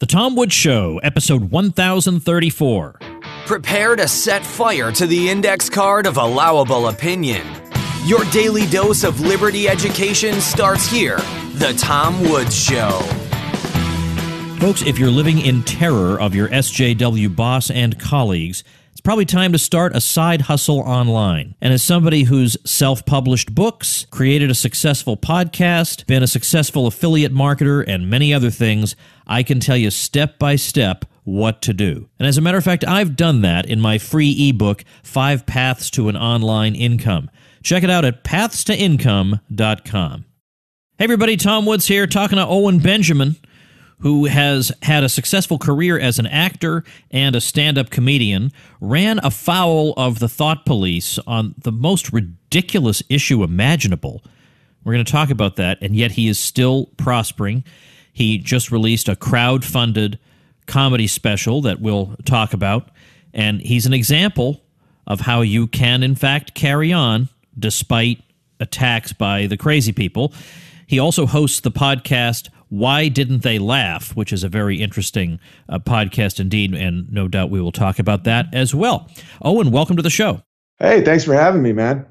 The Tom Woods Show, episode 1034. Prepare to set fire to the index card of allowable opinion. Your daily dose of liberty education starts here. The Tom Woods Show. Folks, if you're living in terror of your SJW boss and colleagues, it's probably time to start a side hustle online. And as somebody who's self-published books, created a successful podcast, been a successful affiliate marketer, and many other things, I can tell you step by step what to do. And as a matter of fact, I've done that in my free ebook, 5 Paths to an Online Income. Check it out at pathstoincome.com. Hey everybody, Tom Woods here, talking to Owen Benjamin, who has had a successful career as an actor and a stand-up comedian, ran afoul of the thought police on the most ridiculous issue imaginable. We're going to talk about that, and yet he is still prospering. He just released a crowd-funded comedy special that we'll talk about, and he's an example of how you can, in fact, carry on despite attacks by the crazy people. He also hosts the podcast Why Didn't They Laugh, which is a very interesting podcast indeed, and no doubt we will talk about that as well. Owen, welcome to the show. Hey, thanks for having me, man.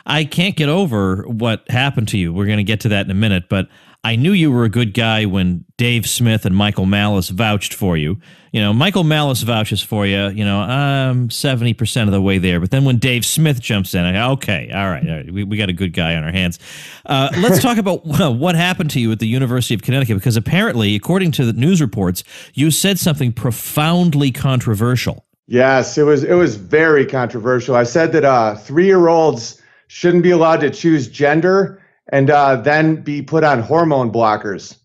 I can't get over what happened to you. We're going to get to that in a minute, but I knew you were a good guy when Dave Smith and Michael Malice vouched for you. You know, Michael Malice vouches for you, I'm 70% of the way there. But then when Dave Smith jumps in, I go, okay, all right, we got a good guy on our hands. Let's talk about what happened to you at the University of Connecticut, because apparently, according to the news reports, you said something profoundly controversial. Yes, it was very controversial. I said that 3-year-olds shouldn't be allowed to choose gender and then be put on hormone blockers.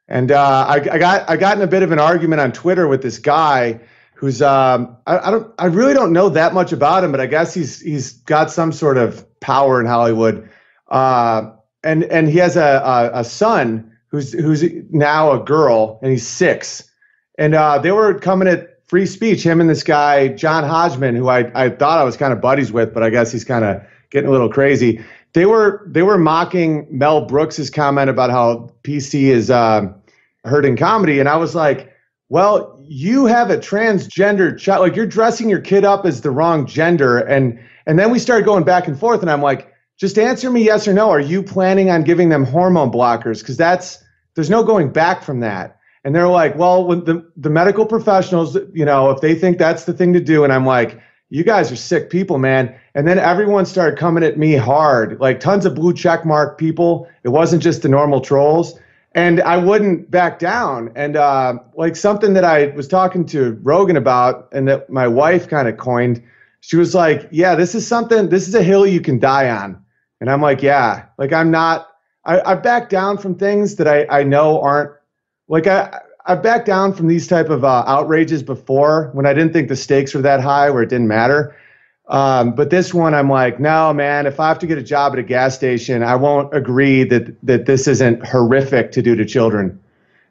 And I got in a bit of an argument on Twitter with this guy who's I really don't know that much about him, but I guess he's got some sort of power in Hollywood. And he has a son who's now a girl, and he's 6. And they were coming at free speech, him and this guy John Hodgman, who I thought I was kind of buddies with, but I guess he's kind of getting a little crazy. They were mocking Mel Brooks's comment about how PC is hurting comedy, and I was like, well, you have a transgender child, like you're dressing your kid up as the wrong gender, and then we started going back and forth, and I'm like, just answer me yes or no. Are you planning on giving them hormone blockers? Because there's no going back from that. And they're like, well, when the medical professionals, if they think that's the thing to do, and I'm like, you guys are sick people, man. And then everyone started coming at me hard, like tons of blue check mark people. It wasn't just the normal trolls. And I wouldn't back down. And like something that I was talking to Rogan about and that my wife kind of coined, she was like, yeah, this is a hill you can die on. And I'm like, yeah, like I backed down from things that I know aren't, like I backed down from these type of outrages before when I didn't think the stakes were that high where it didn't matter. But this one, I'm like, no, man, if I have to get a job at a gas station, I won't agree that this isn't horrific to do to children.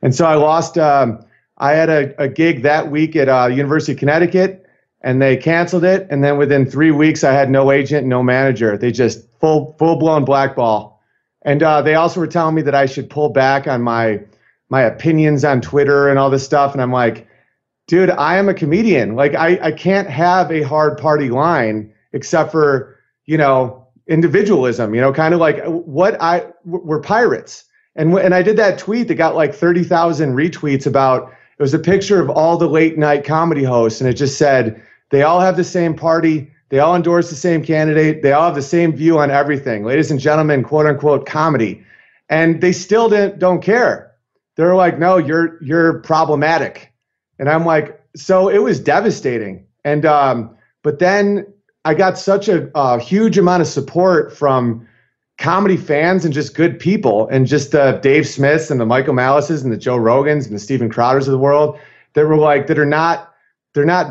And so I lost, I had a gig that week at University of Connecticut, and they canceled it. And then within 3 weeks, I had no agent, no manager. They just full-blown blackball. And they also were telling me that I should pull back on my opinions on Twitter and all this stuff. And I'm like, dude, I am a comedian. Like I can't have a hard party line except for, individualism, kind of like we're pirates. And I did that tweet that got like 30,000 retweets about, it was a picture of all the late night comedy hosts. And it just said, they all have the same party. They all endorse the same candidate. They all have the same view on everything. Ladies and gentlemen, quote unquote comedy. And they still don't care. They're like, no, you're problematic. And I'm like, so it was devastating. And but then I got such a huge amount of support from comedy fans and just good people and just the Dave Smiths and the Michael Malices and the Joe Rogans and the Stephen Crowders of the world that were like, they're not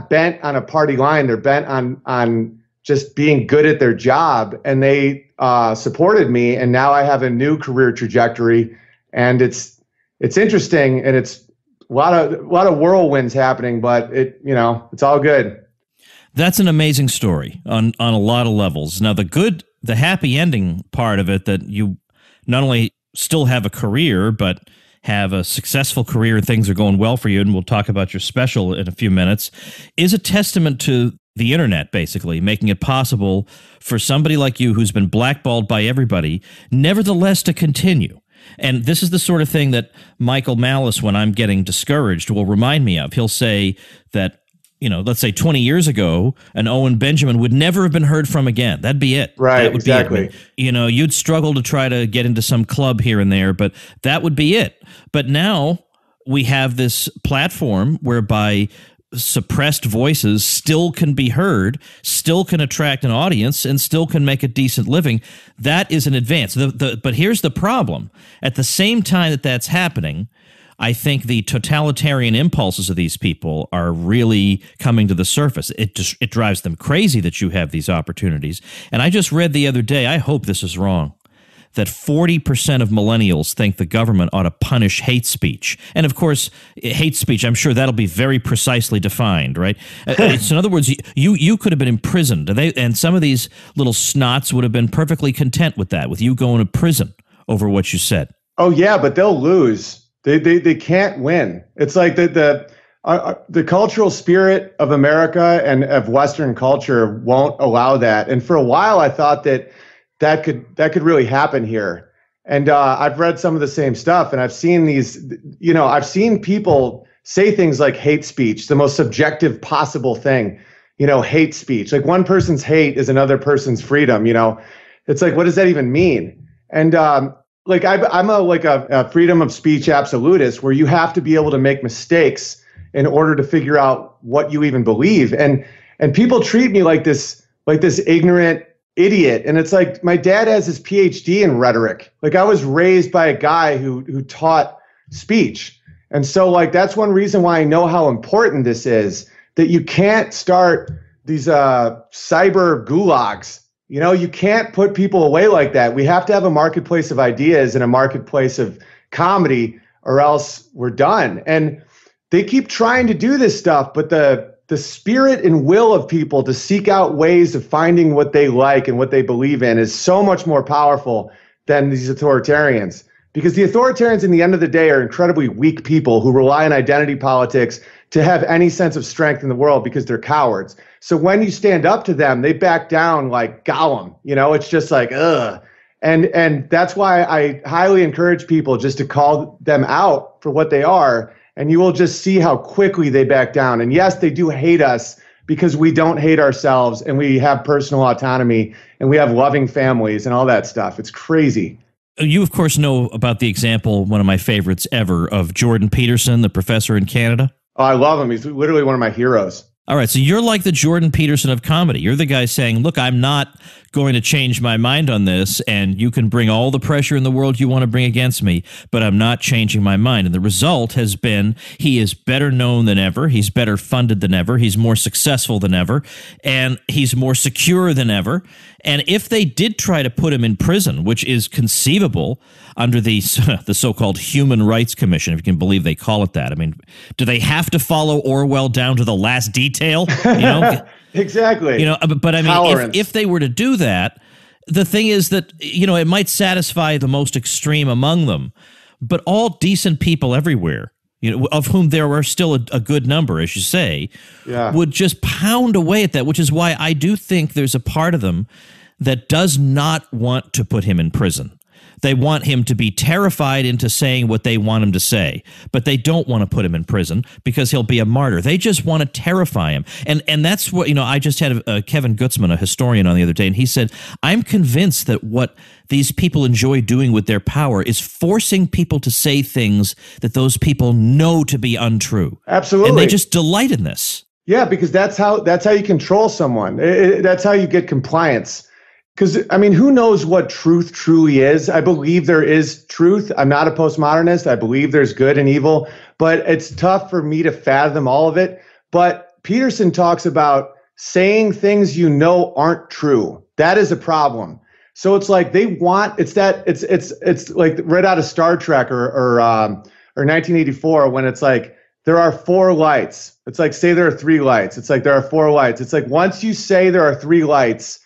bent on a party line. They're bent on just being good at their job. And they supported me. And now I have a new career trajectory, and it's interesting, and it's a lot of whirlwinds happening, but it's all good. That's an amazing story on a lot of levels. Now, the happy ending part of it, that you not only still have a career, but have a successful career and things are going well for you, and we'll talk about your special in a few minutes, is a testament to the internet, basically, making it possible for somebody like you who's been blackballed by everybody, nevertheless to continue. And this is the sort of thing that Michael Malice, when I'm getting discouraged, will remind me of. He'll say that, let's say 20 years ago, an Owen Benjamin would never have been heard from again. That'd be it. Right, that would exactly. Be it. You'd struggle to try to get into some club here and there, but that would be it. But now we have this platform whereby suppressed voices still can be heard, still can attract an audience, and still can make a decent living. That is an advance. But here's the problem. At the same time that that's happening, I think the totalitarian impulses of these people are really coming to the surface. It drives them crazy that you have these opportunities. And I just read the other day, I hope this is wrong, that 40% of millennials think the government ought to punish hate speech. And of course, hate speech, I'm sure that'll be very precisely defined, right? In other words, you could have been imprisoned, and some of these little snots would have been perfectly content with that, with you going to prison over what you said. Oh yeah, but they'll lose. They can't win. It's like the cultural spirit of America and of Western culture won't allow that. And for a while, I thought that could really happen here. And I've read some of the same stuff, and I've seen I've seen people say things like hate speech, the most subjective possible thing. Hate speech. Like one person's hate is another person's freedom. It's like, what does that even mean? And I'm a freedom of speech absolutist, where you have to be able to make mistakes in order to figure out what you even believe. And people treat me like this ignorant idiot. And it's like, my dad has his PhD in rhetoric. Like, I was raised by a guy who taught speech. And so that's one reason why I know how important this is, that you can't start these cyber gulags. You can't put people away like that. We have to have a marketplace of ideas and a marketplace of comedy, or else we're done. And they keep trying to do this stuff, but the spirit and will of people to seek out ways of finding what they like and what they believe in is so much more powerful than these authoritarians. Because the authoritarians, in the end of the day, are incredibly weak people who rely on identity politics to have any sense of strength in the world, because they're cowards. So when you stand up to them, they back down like Gollum. It's just like, ugh. And that's why I highly encourage people just to call them out for what they are, and you will just see how quickly they back down. And yes, they do hate us because we don't hate ourselves, and we have personal autonomy, and we have loving families and all that stuff. It's crazy. You, of course, know about the example, one of my favorites ever, of Jordan Peterson, the professor in Canada. Oh, I love him. He's literally one of my heroes. All right, so you're like the Jordan Peterson of comedy. You're the guy saying, look, I'm not going to change my mind on this, and you can bring all the pressure in the world you want to bring against me, but I'm not changing my mind. And the result has been he is better known than ever, he's better funded than ever, he's more successful than ever, and he's more secure than ever. And if they did try to put him in prison, which is conceivable under the so-called Human Rights Commission, if you can believe they call it that. I mean, do they have to follow Orwell down to the last detail? Exactly. But I mean, if they were to do that, the thing is that, it might satisfy the most extreme among them, but all decent people everywhere, of whom there are still a good number, as you say, would just pound away at that, which is why I do think there's a part of them that does not want to put him in prison. They want him to be terrified into saying what they want him to say, but they don't want to put him in prison because he'll be a martyr. They just want to terrify him. And that's what, I just had Kevin Gutzman, a historian, on the other day, and he said, I'm convinced that what these people enjoy doing with their power is forcing people to say things that those people know to be untrue. Absolutely. And they just delight in this. Yeah, because that's how you control someone. That's how you get compliance. Because, who knows what truth truly is? I believe there is truth. I'm not a postmodernist. I believe there's good and evil, but it's tough for me to fathom all of it. But Peterson talks about saying things aren't true. That is a problem. So it's like it's like right out of Star Trek or 1984, when it's like, there are four lights. It's like, say there are three lights. It's like, there are four lights. It's like, once you say there are three lights,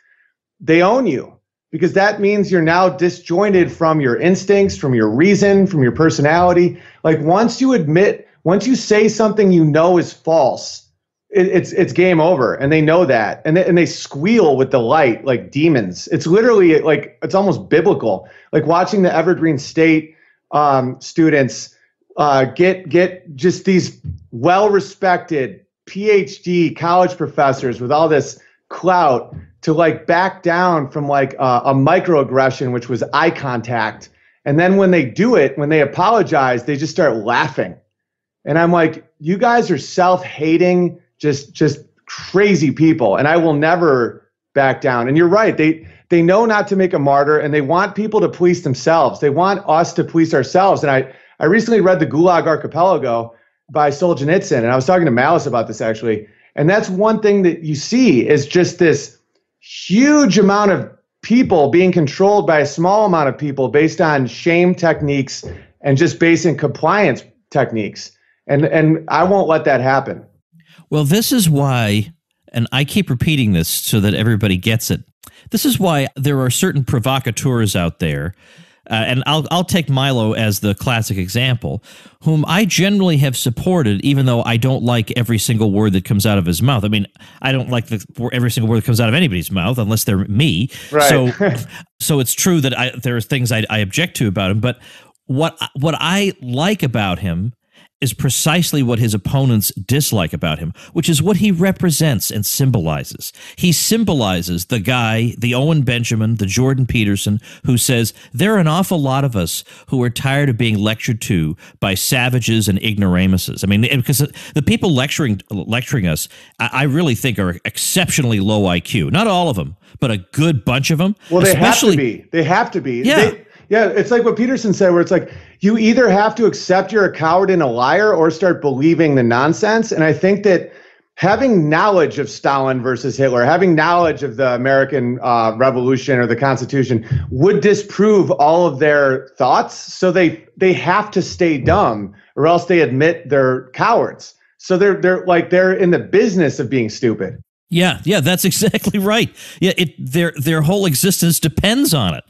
they own you, because that means you're now disjointed from your instincts, from your reason, from your personality. Like once you say something you know is false, it's game over, and they know that, and they squeal with delight like demons. It's literally like it's almost biblical, like watching the Evergreen State students get just these well-respected PhD college professors with all this clout to like back down from like a microaggression, which was eye contact. And then when they do it, when they apologize, they just start laughing. And I'm like, you guys are self-hating, just crazy people. And I will never back down. And you're right. They know not to make a martyr, and they want people to police themselves. They want us to police ourselves. And I recently read The Gulag Archipelago by Solzhenitsyn, and I was talking to Malice about this actually. And that's one thing that you see is just this huge amount of people being controlled by a small amount of people based on shame techniques and just basic compliance techniques. And I won't let that happen. Well, this is why, and I keep repeating this so that everybody gets it. This is why there are certain provocateurs out there, and I'll take Milo as the classic example, whom I generally have supported, even though I don't like every single word that comes out of his mouth. I mean, I don't like every single word that comes out of anybody's mouth unless they're me. Right. So it's true that there are things I object to about him, but what I like about him is precisely what his opponents dislike about him, which is what he represents and symbolizes. He symbolizes the guy, the Owen Benjamin, the Jordan Peterson, who says, there are an awful lot of us who are tired of being lectured to by savages and ignoramuses. I mean, because the people lecturing us, I really think are exceptionally low IQ. Not all of them, but a good bunch of them. Well, they have to be. They have to be. Yeah. Yeah, it's like what Peterson said, where it's like you either have to accept you're a coward and a liar or start believing the nonsense. And I think that having knowledge of Stalin versus Hitler, having knowledge of the American Revolution or the Constitution would disprove all of their thoughts. So they have to stay dumb, or else they admit they're cowards. So they're in the business of being stupid. Yeah, that's exactly right. Yeah, their whole existence depends on it.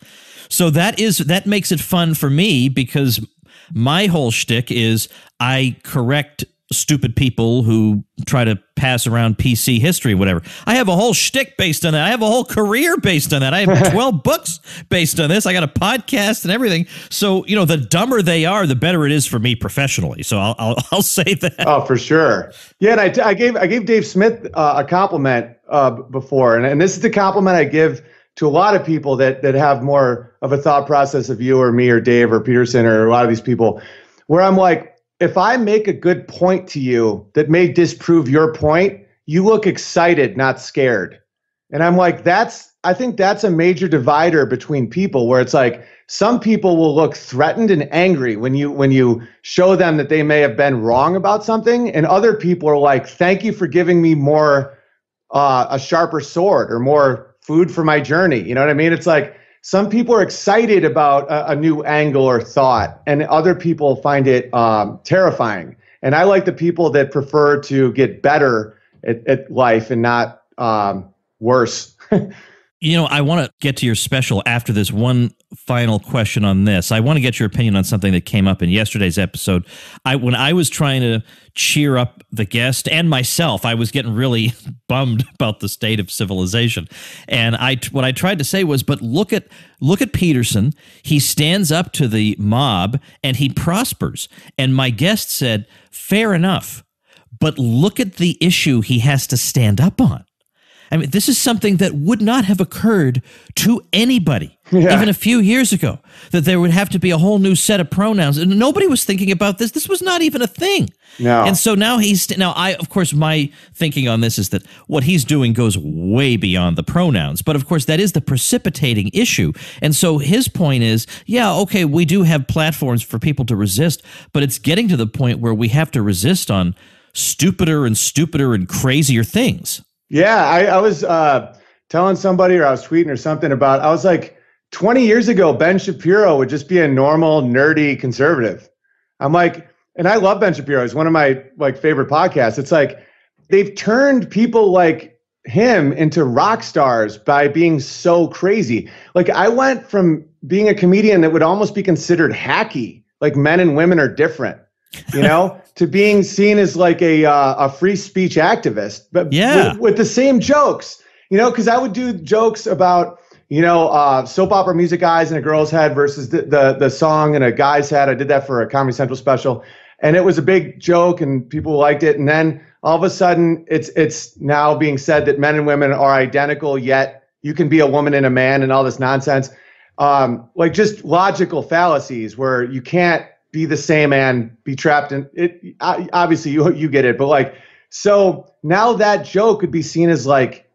So that makes it fun for me, because my whole shtick is I correct stupid people who try to pass around PC history, whatever. I have a whole shtick based on that. I have a whole career based on that. I have 12 books based on this. I got a podcast and everything. So, the dumber they are, the better it is for me professionally. So I'll say that. Oh, for sure. Yeah, and I gave Dave Smith a compliment before, and this is the compliment I give to a lot of people that have more of a thought process of you or me or Dave or Peterson or a lot of these people, where I'm like, if I make a good point to you that may disprove your point, you look excited, not scared. And I'm like, I think that's a major divider between people, where it's like some people will look threatened and angry when you show them that they may have been wrong about something, and other people are like, thank you for giving me more a sharper sword or more food for my journey. You know what I mean? It's like some people are excited about a new angle or thought, and other people find it terrifying. And I like the people that prefer to get better at life and not worse. I want to get to your special after this one final question on this. I want to get your opinion on something that came up in yesterday's episode. When I was trying to cheer up the guest and myself, I was getting really bummed about the state of civilization. And what I tried to say was, but look at Peterson. He stands up to the mob and he prospers. And my guest said, fair enough, but look at the issue he has to stand up on. I mean, this is something that would not have occurred to anybody, even a few years ago, that there would have to be a whole new set of pronouns. And nobody was thinking about this. This was not even a thing. No. And so now of course, my thinking on this is that what he's doing goes way beyond the pronouns. But of course, that is the precipitating issue. And so his point is, we do have platforms for people to resist, but it's getting to the point where we have to resist on stupider and crazier things. Yeah, I was telling somebody, or I was tweeting or something about, I was like, 20 years ago, Ben Shapiro would just be a normal, nerdy conservative. I'm like, and I love Ben Shapiro. He's one of my favorite podcasts. It's like they've turned people like him into rock stars by being so crazy. Like, I went from being a comedian that would almost be considered hacky, like men and women are different, to being seen as like a free speech activist, but with the same jokes, because I would do jokes about, soap opera music eyes in a girl's head versus the song in a guy's head. I did that for a Comedy Central special, and it was a big joke and people liked it. And then all of a sudden it's now being said that men and women are identical, yet you can be a woman and a man and all this nonsense. Like just logical fallacies where you can't be the same and be trapped in it. Obviously you get it, but like, so now that joke could be seen as like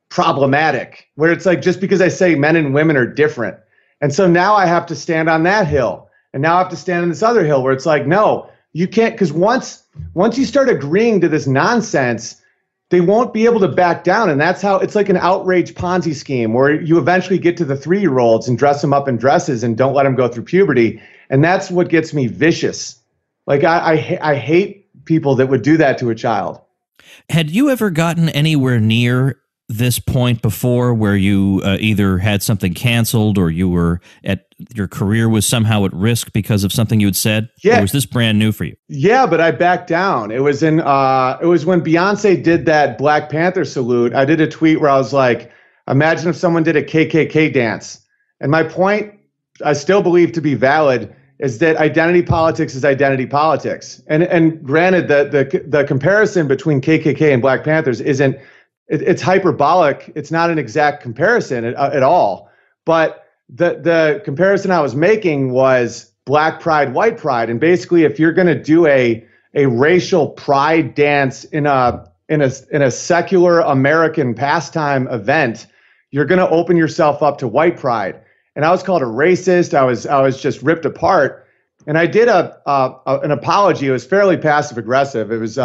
problematic, where it's like, just because I say men and women are different. And so now I have to stand on that hill, and now I have to stand on this other hill where it's like, no, you can't, because once you start agreeing to this nonsense, they won't be able to back down. And that's how it's like an outrage Ponzi scheme where you eventually get to the 3-year-olds and dress them up in dresses and don't let them go through puberty. And that's what gets me vicious. Like I hate people that would do that to a child. Had you ever gotten anywhere near this point before where you either had something canceled or you were your career was somehow at risk because of something you had said? Yeah. Or was this brand new for you? Yeah, but I backed down. It was when Beyonce did that Black Panther salute. I did a tweet where I was like, imagine if someone did a KKK dance. And my point, I still believe to be valid, is that identity politics is identity politics. And granted, the comparison between KKK and Black Panthers isn't, it's hyperbolic. It's not an exact comparison at all. But the comparison I was making was black pride, white pride. And basically, if you're going to do a racial pride dance in a secular American pastime event, you're going to open yourself up to white pride. And I was called a racist. I was just ripped apart. And I did an apology. It was fairly passive aggressive. It was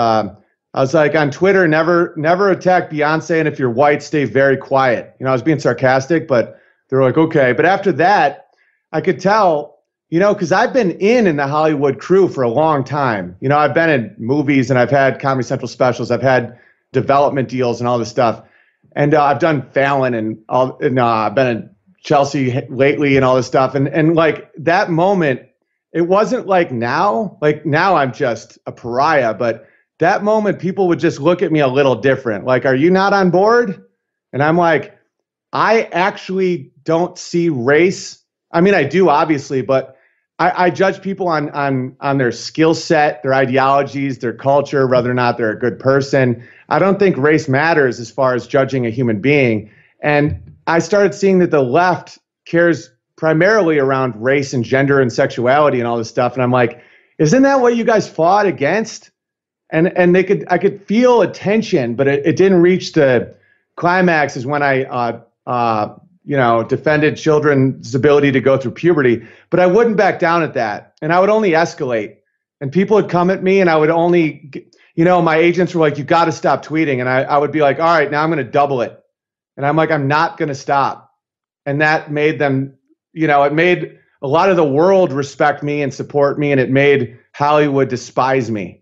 I was like, on Twitter, never attack Beyonce, and if you're white, stay very quiet. I was being sarcastic, but they were like, okay. But after that, I could tell, because I've been in the Hollywood crew for a long time. I've been in movies and I've had Comedy Central specials. I've had development deals and all this stuff. And I've done Fallon and I've been in Chelsea lately and all this stuff. And like that moment, it wasn't like now I'm just a pariah, but that moment people would just look at me a little different. Like, are you not on board? And I'm like, I actually don't see race. I mean, I do obviously, but I judge people on their skill set, their ideologies, their culture, whether or not they're a good person. I don't think race matters as far as judging a human being. And I started seeing that the left cares primarily around race and gender and sexuality and all this stuff. And I'm like, isn't that what you guys fought against? And I could feel a tension, but it didn't reach the climax as when I defended children's ability to go through puberty. But I wouldn't back down at that, and I would only escalate. And people would come at me, and I would only, my agents were like, "You got to stop tweeting," and I would be like, "All right, now I'm going to double it," and I'm like, "I'm not going to stop," and that made them, it made a lot of the world respect me and support me, and it made Hollywood despise me.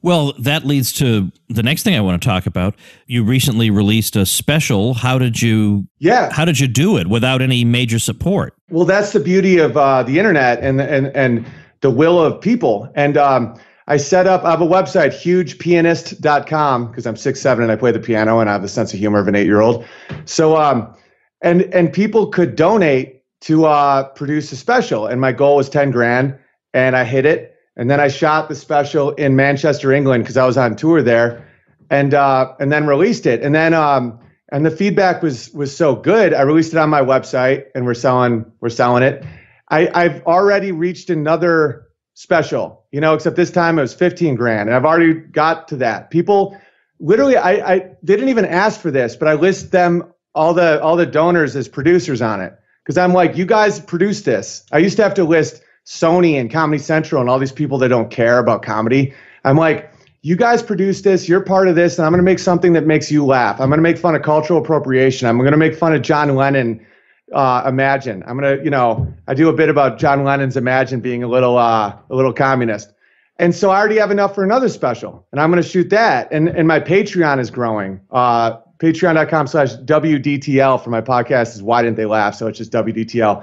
Well, that leads to the next thing I want to talk about. You recently released a special. How did you do it without any major support? Well, that's the beauty of the internet and the will of people. And I set up, I have a website, hugepianist.com, because I'm 6'7" and I play the piano and I have the sense of humor of an 8-year-old. So, and people could donate to produce a special. And my goal was 10 grand and I hit it. And then I shot the special in Manchester, England, because I was on tour there, and then released it. And then and the feedback was so good, I released it on my website, and we're selling it. I've already reached another special, except this time it was 15 grand, and I've already got to that. People literally, they didn't even ask for this, but I list them all the donors as producers on it, because I'm like, you guys produced this. I used to have to list Sony and Comedy Central and all these people that don't care about comedy. I'm like, you guys produced this, you're part of this, and I'm going to make something that makes you laugh. I'm going to make fun of cultural appropriation. I'm going to make fun of John Lennon, Imagine. I'm going to, I do a bit about John Lennon's Imagine being a little communist. And so I already have enough for another special, and I'm going to shoot that. And my Patreon is growing. patreon.com/WDTL for my podcast is Why Didn't They Laugh? So it's just WDTL.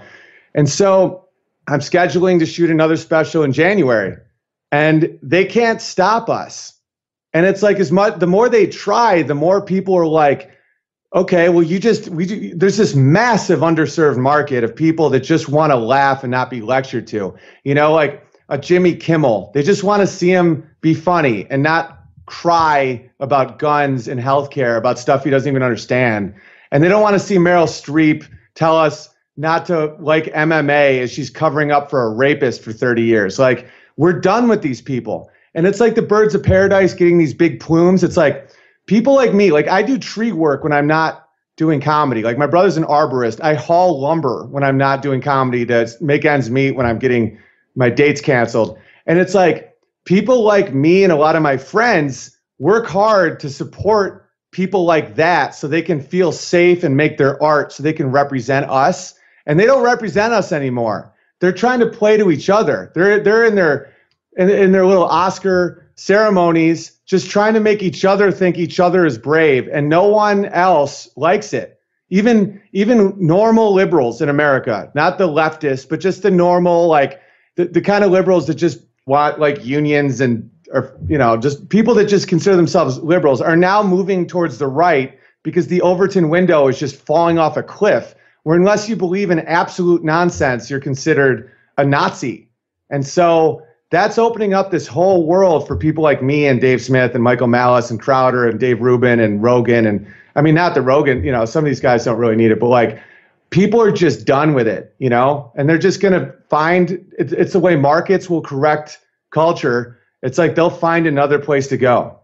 And so I'm scheduling to shoot another special in January, and they can't stop us. And it's like the more they try, the more people are like, okay, well, there's this massive underserved market of people that just want to laugh and not be lectured to, like a Jimmy Kimmel. They just want to see him be funny and not cry about guns and healthcare, about stuff he doesn't even understand. And they don't want to see Meryl Streep tell us not to like MMA as she's covering up for a rapist for 30 years. Like, we're done with these people. And it's like the birds of paradise getting these big plumes. It's like people like me, like I do tree work when I'm not doing comedy. Like my brother's an arborist. I haul lumber when I'm not doing comedy to make ends meet when I'm getting my dates canceled. And it's like people like me and a lot of my friends work hard to support people like that so they can feel safe and make their art so they can represent us. And they don't represent us anymore. They're trying to play to each other. They're in their little Oscar ceremonies, just trying to make each other think each other is brave, and no one else likes it. Even normal liberals in America, not the leftists, but just the normal, like the kind of liberals that just want like unions and just people that just consider themselves liberals are now moving towards the right because the Overton window is just falling off a cliff. Where unless you believe in absolute nonsense, you're considered a Nazi. And so that's opening up this whole world for people like me and Dave Smith and Michael Malice and Crowder and Dave Rubin and Rogan. And I mean, not the Rogan, some of these guys don't really need it, but like people are just done with it, and they're just going to find it's the way markets will correct culture. It's like they'll find another place to go.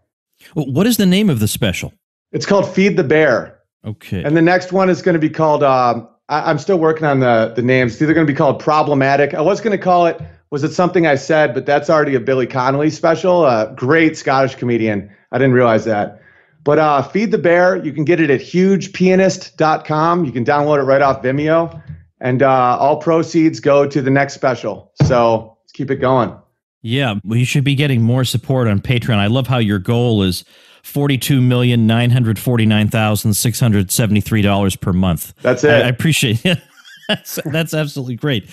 Well, what is the name of the special? It's called Feed the Bear. Okay. And the next one is going to be called, I'm still working on the names. It's either going to be called Problematic. I was going to call it, Was It Something I Said? But that's already a Billy Connolly special, a great Scottish comedian. I didn't realize that. But Feed the Bear, you can get it at hugepianist.com. You can download it right off Vimeo. And all proceeds go to the next special. So let's keep it going. Yeah, well, you should be getting more support on Patreon. I love how your goal is $42,949,673 per month. That's it. I appreciate it. That's absolutely great.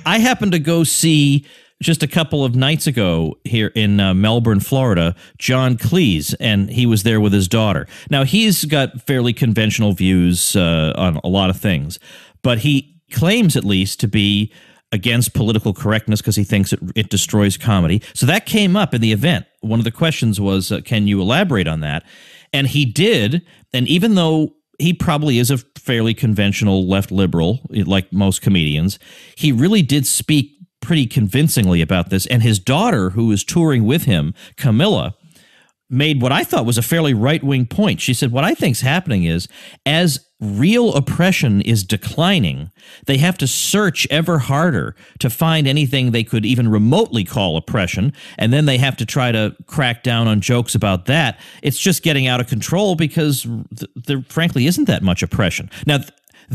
I happened to go see just a couple of nights ago here in Melbourne, Florida, John Cleese, and he was there with his daughter. Now, he's got fairly conventional views on a lot of things, but he claims at least to be against political correctness because he thinks it destroys comedy. So that came up in the event. One of the questions was, can you elaborate on that? And he did. And even though he probably is a fairly conventional left liberal, like most comedians, he really did speak pretty convincingly about this. And his daughter, who was touring with him, Camilla, made what I thought was a fairly right-wing point. She said, what I think's happening is, as real oppression is declining, they have to search ever harder to find anything they could even remotely call oppression, and then they have to try to crack down on jokes about that. It's just getting out of control because there frankly isn't that much oppression. Now,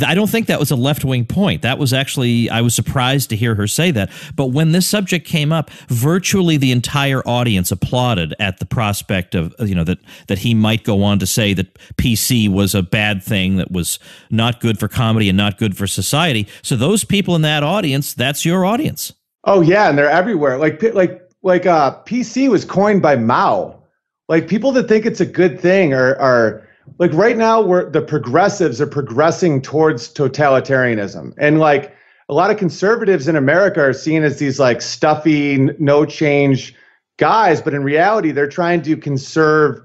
I don't think that was a left-wing point. That was actually, I was surprised to hear her say that. But when this subject came up, virtually the entire audience applauded at the prospect of, that he might go on to say that PC was a bad thing that was not good for comedy and not good for society. So those people in that audience, that's your audience. Oh yeah, and they're everywhere. Like PC was coined by Mao. Like people that think it's a good thing are like right now the progressives are progressing towards totalitarianism. And like a lot of conservatives in America are seen as these like stuffy, no change guys. But in reality, they're trying to conserve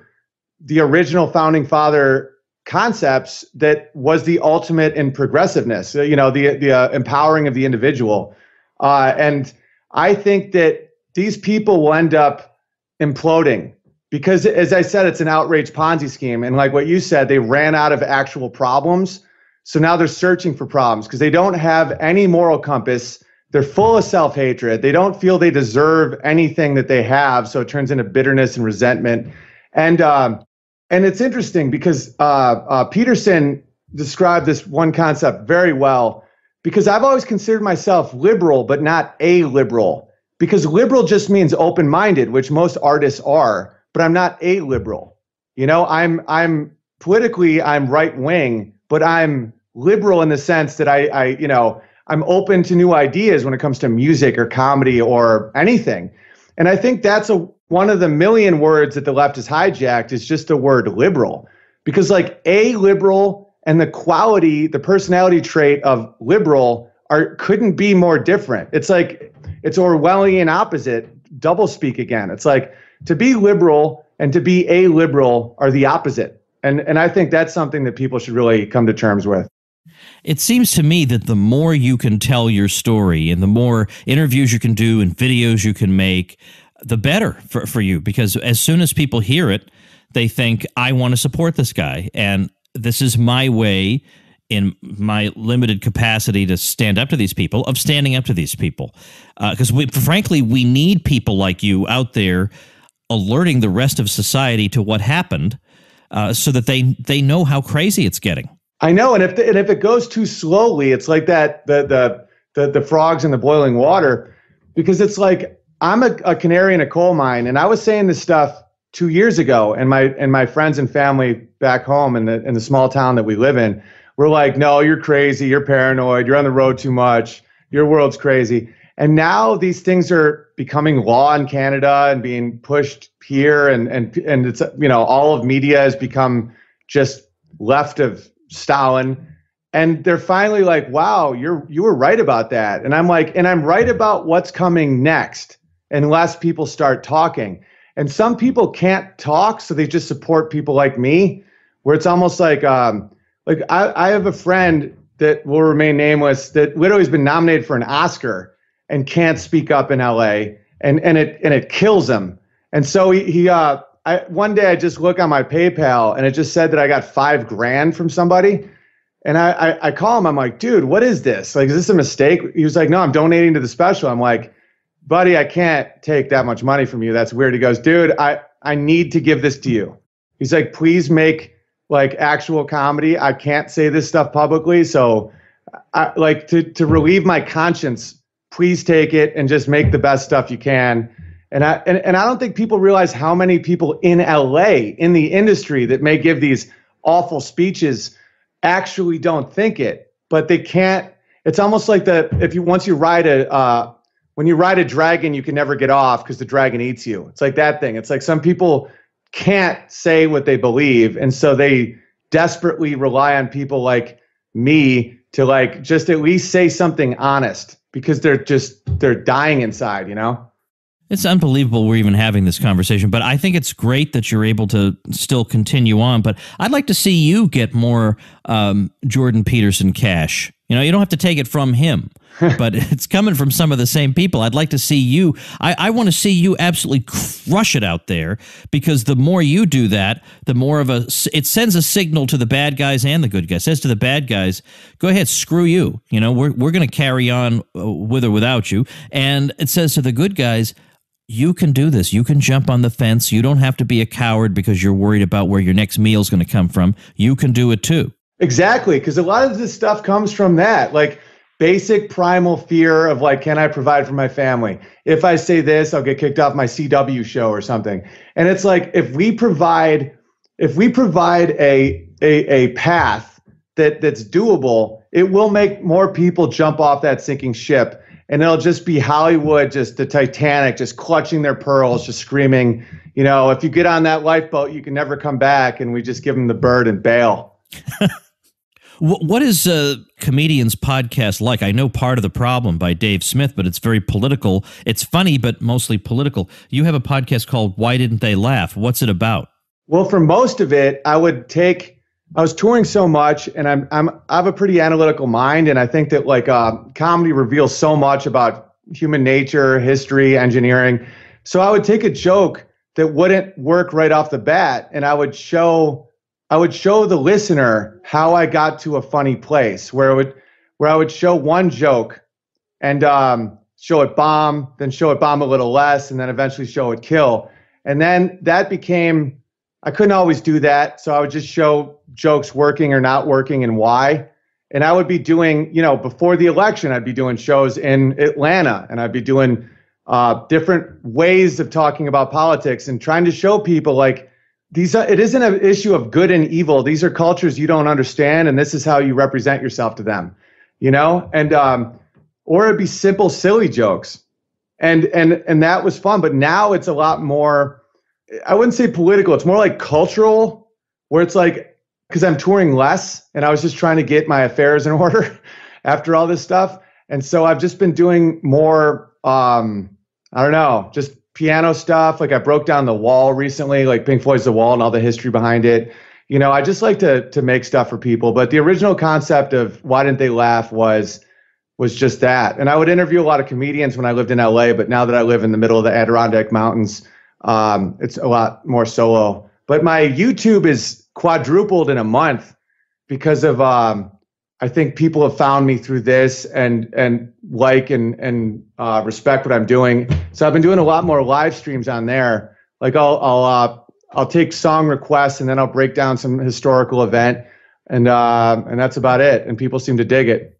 the original founding father concepts that was the ultimate in progressiveness, the empowering of the individual. And I think that these people will end up imploding. Because, as I said, it's an outrage Ponzi scheme. And like what you said, they ran out of actual problems. So now they're searching for problems because they don't have any moral compass. They're full of self-hatred. They don't feel they deserve anything that they have. So it turns into bitterness and resentment. And it's interesting because Peterson described this one concept very well, because I've always considered myself liberal, but not a-liberal. Because liberal just means open-minded, which most artists are. But I'm not a liberal. I'm politically I'm right wing, but I'm liberal in the sense that I'm open to new ideas when it comes to music or comedy or anything. And I think that's one of the million words that the left has hijacked is just the word liberal, because like a liberal and the personality trait of liberal couldn't be more different. It's like it's Orwellian opposite, doublespeak again. It's like to be liberal and to be a liberal are the opposite. And I think that's something that people should really come to terms with. It seems to me that the more you can tell your story and the more interviews you can do and videos you can make, the better for you, because as soon as people hear it, they think, I want to support this guy. And this is my way, in my limited capacity to stand up to these people, of standing up to these people. Because frankly, we need people like you out there alerting the rest of society to what happened, so that they know how crazy it's getting. I know, and if it goes too slowly, it's like that the frogs in the boiling water, because it's like I'm a canary in a coal mine, and I was saying this stuff 2 years ago, and my friends and family back home in the small town that we live in were like, "No, you're crazy, you're paranoid, you're on the road too much, your world's crazy." And now these things are becoming law in Canada and being pushed here, and it's all of media has become just left of Stalin, and they're finally like, wow, you were right about that. And I'm like, and I'm right about what's coming next unless people start talking. And some people can't talk, so they just support people like me, where it's almost like I have a friend that will remain nameless that literally has been nominated for an Oscar and can't speak up in LA, and it kills him. And so one day I just look on my PayPal and it just said that I got $5,000 from somebody. And I call him, I'm like, dude, what is this? Like, is this a mistake? He was like, no, I'm donating to the special. I'm like, buddy, I can't take that much money from you. That's weird. He goes, dude, I need to give this to you. He's like, please make like actual comedy. I can't say this stuff publicly. So I like to relieve my conscience, please take it and just make the best stuff you can. And I don't think people realize how many people in LA, in the industry, that may give these awful speeches actually don't think it, but they can't. It's almost like once you ride when you ride a dragon, you can never get off because the dragon eats you. It's like that thing. It's like some people can't say what they believe, and so they desperately rely on people like me to like just at least say something honest, because they're dying inside, It's unbelievable we're even having this conversation, but I think it's great that you're able to still continue on. But I'd like to see you get more Jordan Peterson cash. You don't have to take it from him, but it's coming from some of the same people. I'd like to see you. I want to see you absolutely crush it out there, because the more you do that, the more of it sends a signal to the bad guys and the good guys. It says to the bad guys, go ahead, screw you. We're going to carry on with or without you. And it says to the good guys, you can do this. You can jump on the fence. You don't have to be a coward because you're worried about where your next meal is going to come from. You can do it too. Exactly, because a lot of this stuff comes from that, like basic primal fear of like, can I provide for my family? If I say this, I'll get kicked off my CW show or something. And it's like, if we provide a path that's doable, it will make more people jump off that sinking ship. And it'll just be Hollywood, just the Titanic, just clutching their pearls, just screaming, if you get on that lifeboat, you can never come back. And we just give them the bird and bail. What is Comedian's podcast like? I know Part of the Problem by Dave Smith, but it's very political. It's funny, but mostly political. You have a podcast called Why Didn't They Laugh? What's it about? Well, for most of it, I was touring so much, and I have a pretty analytical mind, and I think that like comedy reveals so much about human nature, history, engineering. So I would take a joke that wouldn't work right off the bat, and I would show the listener how I got to a funny place where I would show one joke and show it bomb, then show it bomb a little less, and then eventually show it kill. And then that became, I couldn't always do that, so I would just show jokes working or not working and why. And I would be doing, before the election, I'd be doing shows in Atlanta, and I'd be doing different ways of talking about politics and trying to show people like it isn't an issue of good and evil. These are cultures you don't understand, and this is how you represent yourself to them, and or it'd be simple, silly jokes. And that was fun. But now it's a lot more, I wouldn't say political. It's more like cultural, where it's like, because I'm touring less and I was just trying to get my affairs in order after all this stuff. And so I've just been doing more, I don't know, just piano stuff. Like I broke down The Wall recently, like Pink Floyd's The Wall and all the history behind it. I just like to make stuff for people. But the original concept of Why Didn't They Laugh was just that. And I would interview a lot of comedians when I lived in LA, but now that I live in the middle of the Adirondack Mountains, it's a lot more solo. But my YouTube is quadrupled in a month because of, I think people have found me through this and respect what I'm doing. So I've been doing a lot more live streams on there. Like I'll take song requests and then I'll break down some historical event and that's about it. And people seem to dig it.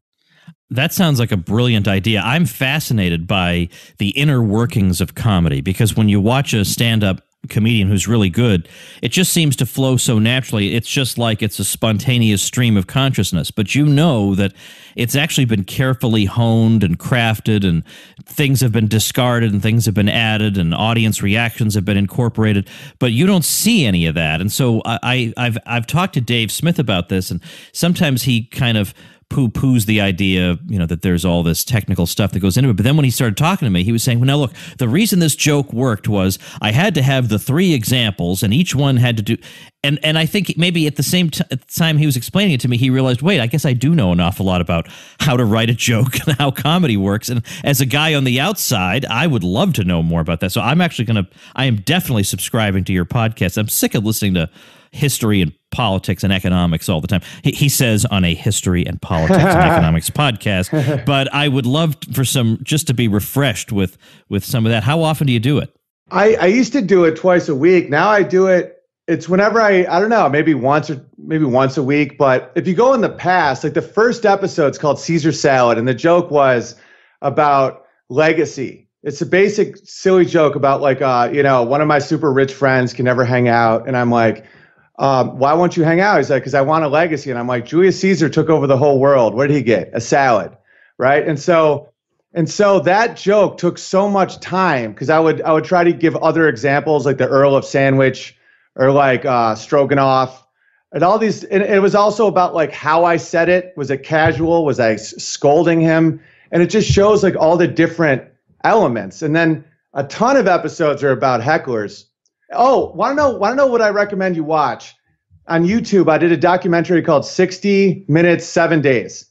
That sounds like a brilliant idea. I'm fascinated by the inner workings of comedy because when you watch a stand-up comedian who's really good, it just seems to flow so naturally. It's just like it's a spontaneous stream of consciousness. But you know that it's actually been carefully honed and crafted, and things have been discarded and things have been added and audience reactions have been incorporated. But you don't see any of that. And so I've talked to Dave Smith about this, and sometimes he kind of poo-poos the idea, that there's all this technical stuff that goes into it. But then when he started talking to me, he was saying, well, now look, the reason this joke worked was I had to have the 3 examples and each one had to do, and I think maybe at the same time he was explaining it to me, he realized, wait, I guess I do know an awful lot about how to write a joke and how comedy works. And as a guy on the outside, I would love to know more about that. So I am definitely subscribing to your podcast. I'm sick of listening to history and politics and economics all the time. He says on a history and politics and economics podcast, but I would love for just to be refreshed with some of that. How often do you do it? I used to do it twice a week. Now I do it. It's whenever I don't know, maybe once a week. But if you go in the past, like the first episode's called Caesar Salad. And the joke was about legacy. It's a basic silly joke about like, one of my super rich friends can never hang out. And I'm like, why won't you hang out? He's like, because I want a legacy. And I'm like, Julius Caesar took over the whole world. What did he get? A salad, right? And so that joke took so much time because I would try to give other examples like the Earl of Sandwich or like Stroganoff and all these. And it was also about like how I said it. Was it casual? Was I scolding him? And it just shows like all the different elements. And then a ton of episodes are about hecklers. Oh, want to know what I recommend you watch? On YouTube, I did a documentary called 60 Minutes, 7 Days.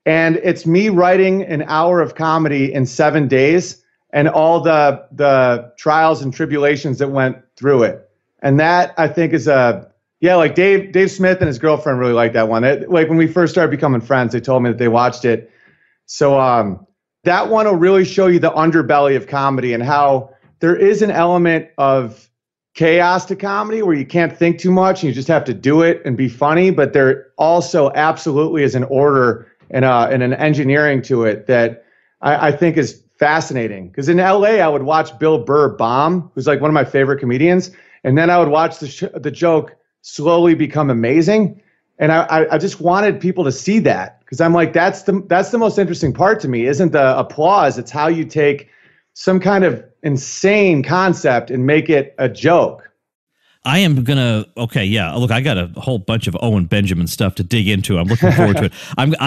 And it's me writing an hour of comedy in 7 days and all the trials and tribulations that went through it. And that, I think, is like Dave Smith and his girlfriend really liked that one. Like when we first started becoming friends, they told me that they watched it. So that one will really show you the underbelly of comedy and how there is an element of chaos to comedy where you can't think too much and you just have to do it and be funny. But there also absolutely is an order and an engineering to it that I think is fascinating. Because in LA, I would watch Bill Burr bomb, who's like one of my favorite comedians. And then I would watch the joke slowly become amazing. And I just wanted people to see that because I'm like, that's the most interesting part to me, isn't the applause. It's how you take some kind of insane concept and make it a joke. I am going to, okay, yeah, look, I got a whole bunch of Owen Benjamin stuff to dig into. I'm looking forward to it.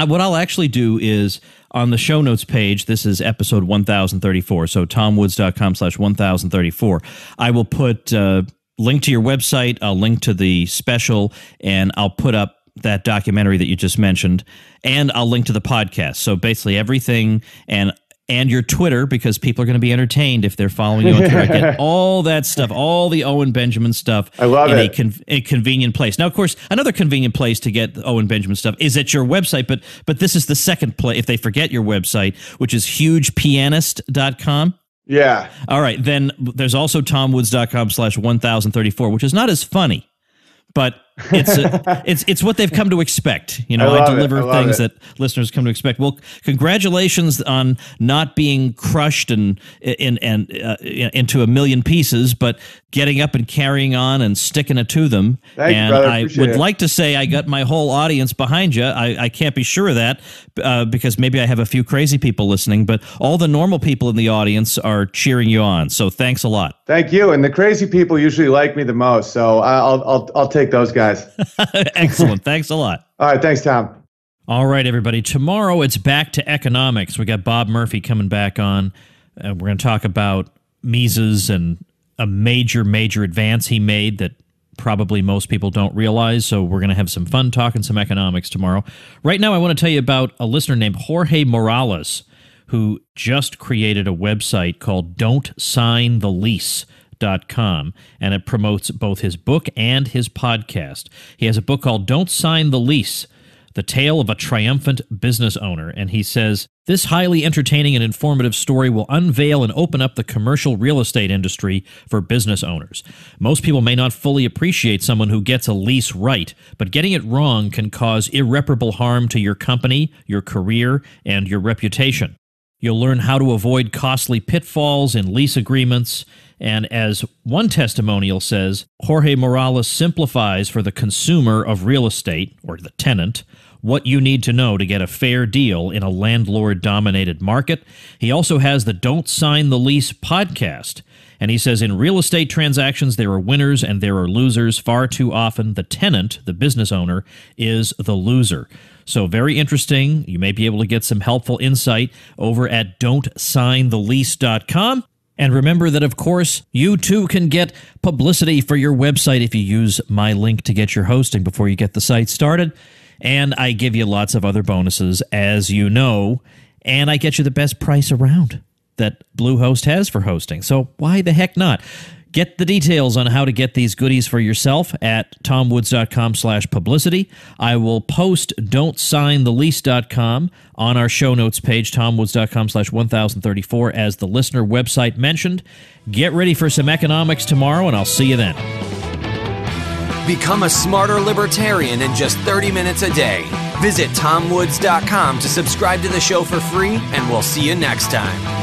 What I'll actually do is on the show notes page, this is episode 1034, so tomwoods.com/1034. I will put a link to your website, I'll link to the special, and I'll put up that documentary that you just mentioned, and I'll link to the podcast. So basically everything, and your Twitter, because people are going to be entertained if they're following you on Twitter. I get all that stuff, all the Owen Benjamin stuff. I love it. A convenient place. Now, of course, another convenient place to get Owen Benjamin stuff is at your website, but this is the second place if they forget your website, which is hugepianist.com. Yeah. All right. Then there's also tomwoods.com/1034, which is not as funny, but it's what they've come to expect. I deliver things that listeners come to expect. Well, congratulations on not being crushed and into a million pieces, but getting up and carrying on and sticking it to them. Thank and you, brother. I would like to say I got my whole audience behind you. I can't be sure of that because maybe I have a few crazy people listening, but all the normal people in the audience are cheering you on. So thanks a lot. Thank you. And the crazy people usually like me the most, so I'll take those guys. Excellent. Thanks a lot. All right. Thanks, Tom. All right, everybody. Tomorrow it's back to economics. We got Bob Murphy coming back on. We're going to talk about Mises and a major advance he made that probably most people don't realize. So we're going to have some fun talking some economics tomorrow. Right now, I want to tell you about a listener named Jorge Morales, who just created a website called don'tsignthelease.com, and it promotes both his book and his podcast. He has a book called Don't Sign the Lease, The Tale of a Triumphant Business Owner, and he says, this highly entertaining and informative story will unveil and open up the commercial real estate industry for business owners. Most people may not fully appreciate someone who gets a lease right, but getting it wrong can cause irreparable harm to your company, your career, and your reputation. You'll learn how to avoid costly pitfalls in lease agreements, and as one testimonial says, Jorge Morales simplifies for the consumer of real estate, or the tenant, what you need to know to get a fair deal in a landlord-dominated market. He also has the Don't Sign the Lease podcast, and he says in real estate transactions there are winners and there are losers. Far too often the tenant, the business owner, is the loser. So very interesting. You may be able to get some helpful insight over at don'tsignthelease.com. And remember that, of course, you too can get publicity for your website if you use my link to get your hosting before you get the site started. And I give you lots of other bonuses, as you know, and I get you the best price around that Bluehost has for hosting. So why the heck not? Get the details on how to get these goodies for yourself at tomwoods.com/publicity. I will post don'tsignthelease.com on our show notes page, tomwoods.com/1034, as the listener website mentioned. Get ready for some economics tomorrow, and I'll see you then. Become a smarter libertarian in just 30 minutes a day. Visit tomwoods.com to subscribe to the show for free, and we'll see you next time.